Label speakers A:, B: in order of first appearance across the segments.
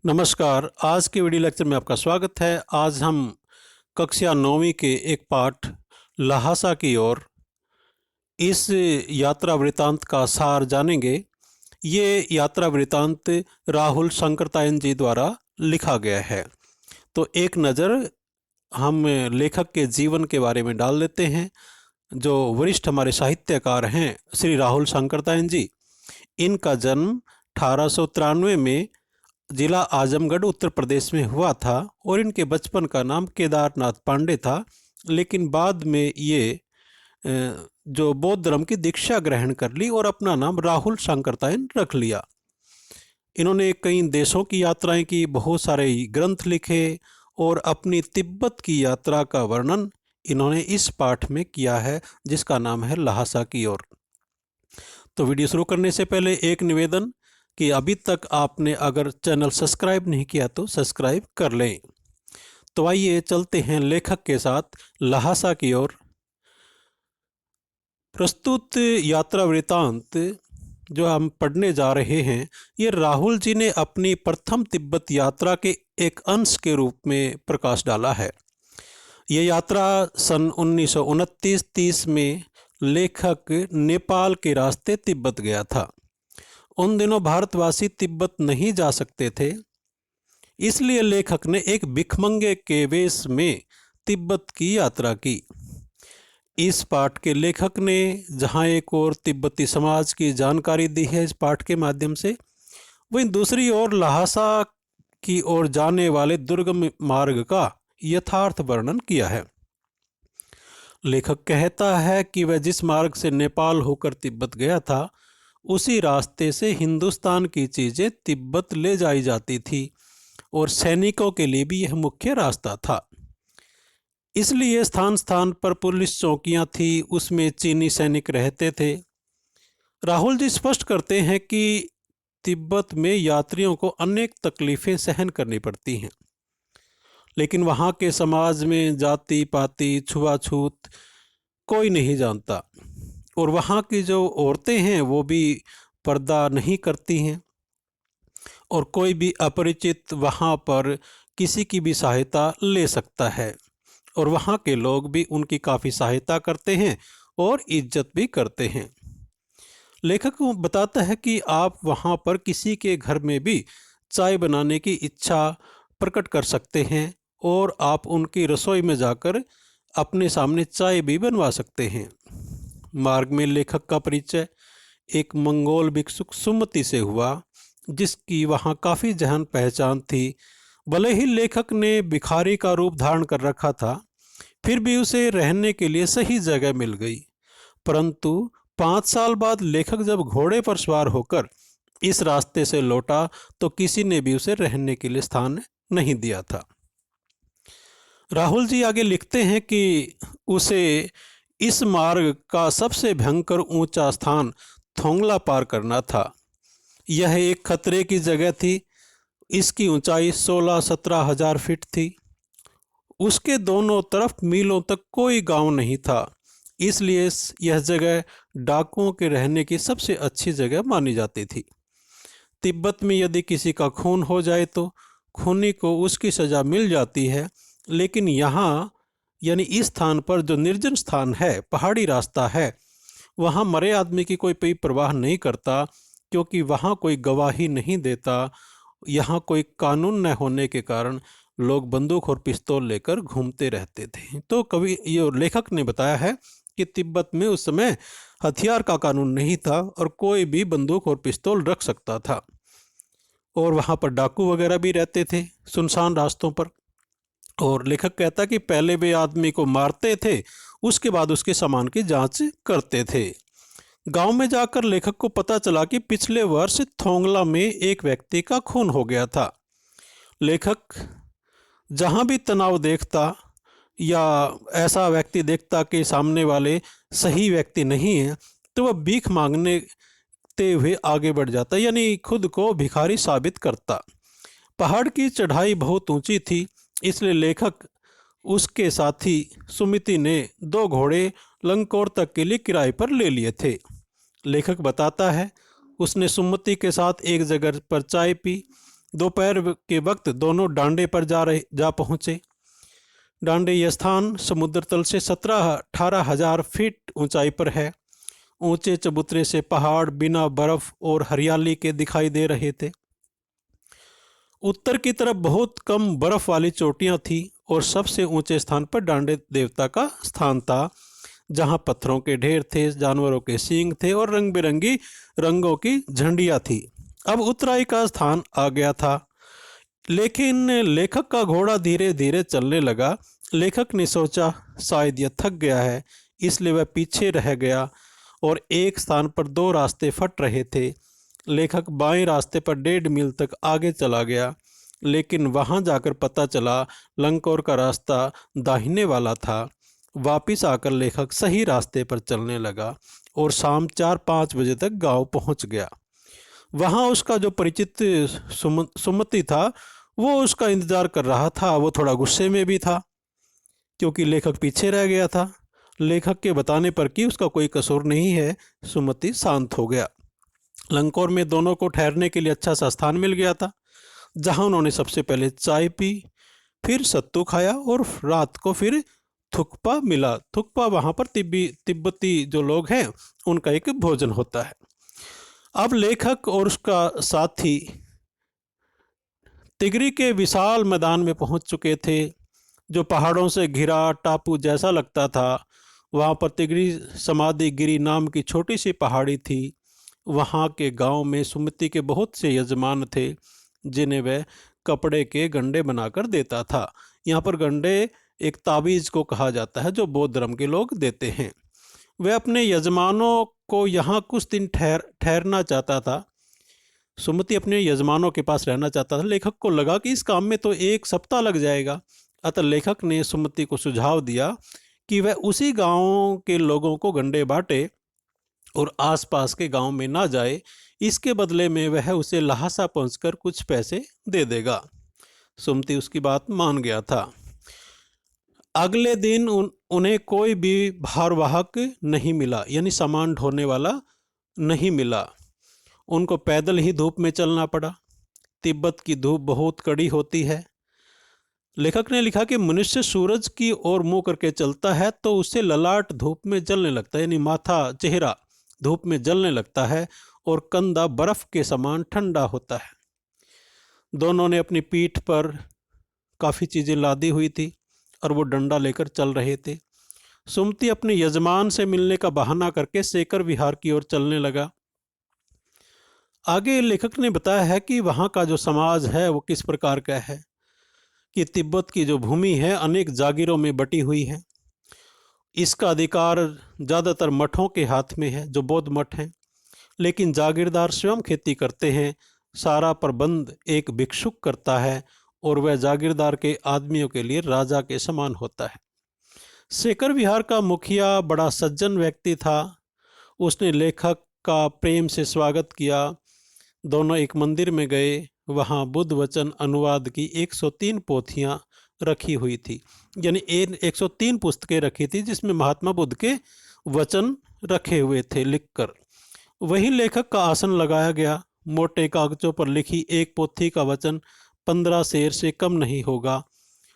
A: नमस्कार। आज के वीडियो लेक्चर में आपका स्वागत है। आज हम कक्षा 9वीं के एक पाठ लहासा की ओर इस यात्रा वृतांत का सार जानेंगे। ये यात्रा वृतांत राहुल शंकरतायन जी द्वारा लिखा गया है। तो एक नज़र हम लेखक के जीवन के बारे में डाल देते हैं। जो वरिष्ठ हमारे साहित्यकार हैं श्री राहुल शंकरतायन जी, इनका जन्म 1893 में जिला आजमगढ़ उत्तर प्रदेश में हुआ था और इनके बचपन का नाम केदारनाथ पांडे था। लेकिन बाद में ये जो बौद्ध धर्म की दीक्षा ग्रहण कर ली और अपना नाम राहुल शंकरतायन रख लिया। इन्होंने कई देशों की यात्राएं की, बहुत सारे ग्रंथ लिखे और अपनी तिब्बत की यात्रा का वर्णन इन्होंने इस पाठ में किया है, जिसका नाम है लहासा की ओर। तो वीडियो शुरू करने से पहले एक निवेदन कि अभी तक आपने अगर चैनल सब्सक्राइब नहीं किया तो सब्सक्राइब कर लें। तो आइए चलते हैं लेखक के साथ लहासा की ओर। प्रस्तुत यात्रा वृतांत जो हम पढ़ने जा रहे हैं, ये राहुल जी ने अपनी प्रथम तिब्बत यात्रा के एक अंश के रूप में प्रकाश डाला है। ये यात्रा सन 1929-30 में लेखक नेपाल के रास्ते तिब्बत गया था। उन दिनों भारतवासी तिब्बत नहीं जा सकते थे, इसलिए लेखक ने एक भिखमंगे के वेश में तिब्बत की यात्रा की। इस पाठ के लेखक ने जहाँ एक ओर तिब्बती समाज की जानकारी दी है इस पाठ के माध्यम से, वहीं दूसरी ओर लहासा की ओर जाने वाले दुर्गम मार्ग का यथार्थ वर्णन किया है। लेखक कहता है कि वह जिस मार्ग से नेपाल होकर तिब्बत गया था, उसी रास्ते से हिंदुस्तान की चीज़ें तिब्बत ले जाई जाती थी और सैनिकों के लिए भी यह मुख्य रास्ता था। इसलिए स्थान स्थान पर पुलिस चौकियां थी, उसमें चीनी सैनिक रहते थे। राहुल जी स्पष्ट करते हैं कि तिब्बत में यात्रियों को अनेक तकलीफ़ें सहन करनी पड़ती हैं, लेकिन वहाँ के समाज में जाति पाति छुआछूत कोई नहीं जानता और वहाँ की जो औरतें हैं वो भी पर्दा नहीं करती हैं और कोई भी अपरिचित वहाँ पर किसी की भी सहायता ले सकता है और वहाँ के लोग भी उनकी काफ़ी सहायता करते हैं और इज्जत भी करते हैं। लेखक बताता है कि आप वहाँ पर किसी के घर में भी चाय बनाने की इच्छा प्रकट कर सकते हैं और आप उनकी रसोई में जाकर अपने सामने चाय भी बनवा सकते हैं। मार्ग में लेखक का परिचय एक मंगोल भिक्षुक सुमति से हुआ, जिसकी वहाँ काफ़ी जहन पहचान थी। भले ही लेखक ने भिखारी का रूप धारण कर रखा था, फिर भी उसे रहने के लिए सही जगह मिल गई। परंतु 5 साल बाद लेखक जब घोड़े पर सवार होकर इस रास्ते से लौटा तो किसी ने भी उसे रहने के लिए स्थान नहीं दिया था। राहुल जी आगे लिखते हैं कि उसे इस मार्ग का सबसे भयंकर ऊंचा स्थान थोंगला पार करना था। यह एक खतरे की जगह थी। इसकी ऊंचाई 16-17 हजार फीट थी। उसके दोनों तरफ मीलों तक कोई गांव नहीं था, इसलिए यह जगह डाकुओं के रहने की सबसे अच्छी जगह मानी जाती थी। तिब्बत में यदि किसी का खून हो जाए तो खूनी को उसकी सज़ा मिल जाती है, लेकिन यहाँ यानी इस स्थान पर जो निर्जन स्थान है, पहाड़ी रास्ता है, वहाँ मरे आदमी की कोई परवाह नहीं करता, क्योंकि वहाँ कोई गवाही नहीं देता। यहाँ कोई कानून न होने के कारण लोग बंदूक और पिस्तौल लेकर घूमते रहते थे। तो कवि ये लेखक ने बताया है कि तिब्बत में उस समय हथियार का कानून नहीं था और कोई भी बंदूक और पिस्तौल रख सकता था और वहाँ पर डाकू वगैरह भी रहते थे सुनसान रास्तों पर। और लेखक कहता कि पहले वे आदमी को मारते थे, उसके बाद उसके सामान की जांच करते थे। गांव में जाकर लेखक को पता चला कि पिछले वर्ष थोंगला में एक व्यक्ति का खून हो गया था। लेखक जहां भी तनाव देखता या ऐसा व्यक्ति देखता कि सामने वाले सही व्यक्ति नहीं है, तो वह भीख मांगते हुए आगे बढ़ जाता, यानी खुद को भिखारी साबित करता। पहाड़ की चढ़ाई बहुत ऊंची थी, इसलिए लेखक उसके साथी सुमिति ने 2 घोड़े लंकोर तक के लिए किराए पर ले लिए थे। लेखक बताता है उसने सुमति के साथ एक जगह पर चाय पी दोपहर के वक्त दोनों डांडे पर जा पहुँचे। डांडे यह स्थान समुद्र तल से 17-18 हजार फीट ऊंचाई पर है। ऊंचे चबूतरे से पहाड़ बिना बर्फ और हरियाली के दिखाई दे रहे थे। उत्तर की तरफ बहुत कम बर्फ वाली चोटियां थी और सबसे ऊंचे स्थान पर डांडे देवता का स्थान था, जहां पत्थरों के ढेर थे, जानवरों के सींग थे और रंग बिरंगी रंगों की झंडियां थी। अब उत्तराई का स्थान आ गया था, लेकिन लेखक का घोड़ा धीरे धीरे चलने लगा। लेखक ने सोचा शायद यह थक गया है, इसलिए वह पीछे रह गया और एक स्थान पर 2 रास्ते फट रहे थे। लेखक बाएं रास्ते पर 1.5 मील तक आगे चला गया, लेकिन वहां जाकर पता चला लंकोर का रास्ता दाहिने वाला था। वापिस आकर लेखक सही रास्ते पर चलने लगा और शाम 4-5 बजे तक गांव पहुंच गया। वहां उसका जो परिचित सुमति था वो उसका इंतजार कर रहा था। वो थोड़ा गुस्से में भी था क्योंकि लेखक पीछे रह गया था। लेखक के बताने पर कि उसका कोई कसूर नहीं है, सुमति शांत हो गया। लंकोर में दोनों को ठहरने के लिए अच्छा सा स्थान मिल गया था, जहां उन्होंने सबसे पहले चाय पी, फिर सत्तू खाया और रात को फिर थुक्पा मिला। थुक्पा वहां पर तिब्बती जो लोग हैं उनका एक भोजन होता है। अब लेखक और उसका साथी तिगरी के विशाल मैदान में पहुंच चुके थे, जो पहाड़ों से घिरा टापू जैसा लगता था। वहां पर तिगरी समाधि गिरी नाम की छोटी सी पहाड़ी थी। वहां के गांव में सुमति के बहुत से यजमान थे, जिन्हें वह कपड़े के गंडे बनाकर देता था। यहाँ पर गंडे एक ताबीज़ को कहा जाता है जो बौद्ध धर्म के लोग देते हैं। वह अपने यजमानों को यहाँ कुछ दिन ठहरना चाहता था। सुमति अपने यजमानों के पास रहना चाहता था। लेखक को लगा कि इस काम में तो 1 सप्ताह लग जाएगा। अतः लेखक ने सुमति को सुझाव दिया कि वह उसी गांव के लोगों को गंडे बांटे और आसपास के गांव में ना जाए। इसके बदले में वह उसे लहासा पहुंचकर कुछ पैसे दे देगा। सुमति उसकी बात मान गया था। अगले दिन उन्हें कोई भी भारवाहक नहीं मिला, यानी सामान ढोने वाला नहीं मिला। उनको पैदल ही धूप में चलना पड़ा। तिब्बत की धूप बहुत कड़ी होती है। लेखक ने लिखा कि मनुष्य सूरज की ओर मुंह करके चलता है तो उससे ललाट धूप में जलने लगता है, यानी माथा चेहरा धूप में जलने लगता है और कंधा बर्फ के समान ठंडा होता है। दोनों ने अपनी पीठ पर काफ़ी चीज़ें लादी हुई थी और वो डंडा लेकर चल रहे थे। सुमति अपने यजमान से मिलने का बहाना करके सेकर विहार की ओर चलने लगा। आगे लेखक ने बताया है कि वहाँ का जो समाज है वो किस प्रकार का है, कि तिब्बत की जो भूमि है अनेक जागीरों में बटी हुई है। इसका अधिकार ज़्यादातर मठों के हाथ में है, जो बौद्ध मठ हैं, लेकिन जागीरदार स्वयं खेती करते हैं। सारा प्रबंध एक भिक्षुक करता है और वह जागीरदार के आदमियों के लिए राजा के समान होता है। सेकर विहार का मुखिया बड़ा सज्जन व्यक्ति था। उसने लेखक का प्रेम से स्वागत किया। दोनों एक मंदिर में गए। वहाँ बुद्ध वचन अनुवाद की 103 पोथियाँ रखी हुई थी, यानी 103 पुस्तकें रखी थी जिसमें महात्मा बुद्ध के वचन रखे हुए थे लिखकर। वही लेखक का आसन लगाया गया। मोटे कागजों पर लिखी एक पोथी का वचन 15 शेर से कम नहीं होगा।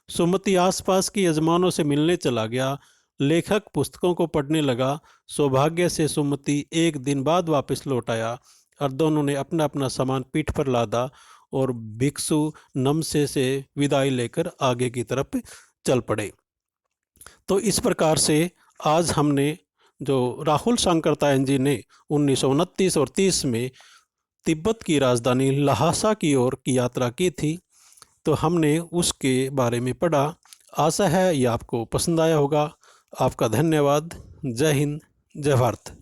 A: सुमति आसपास के यजमानों से मिलने चला गया। लेखक पुस्तकों को पढ़ने लगा। सौभाग्य से सुमति 1 दिन बाद वापस लौट आया और दोनों ने अपना अपना सामान पीठ पर लादा और भिक्षु नमसे से विदाई लेकर आगे की तरफ चल पड़े। तो इस प्रकार से आज हमने जो राहुल सांकरतायन जी ने 1929 और 30 में तिब्बत की राजधानी लहासा की ओर की यात्रा की थी, तो हमने उसके बारे में पढ़ा। आशा है ये आपको पसंद आया होगा। आपका धन्यवाद। जय हिंद, जय भारत।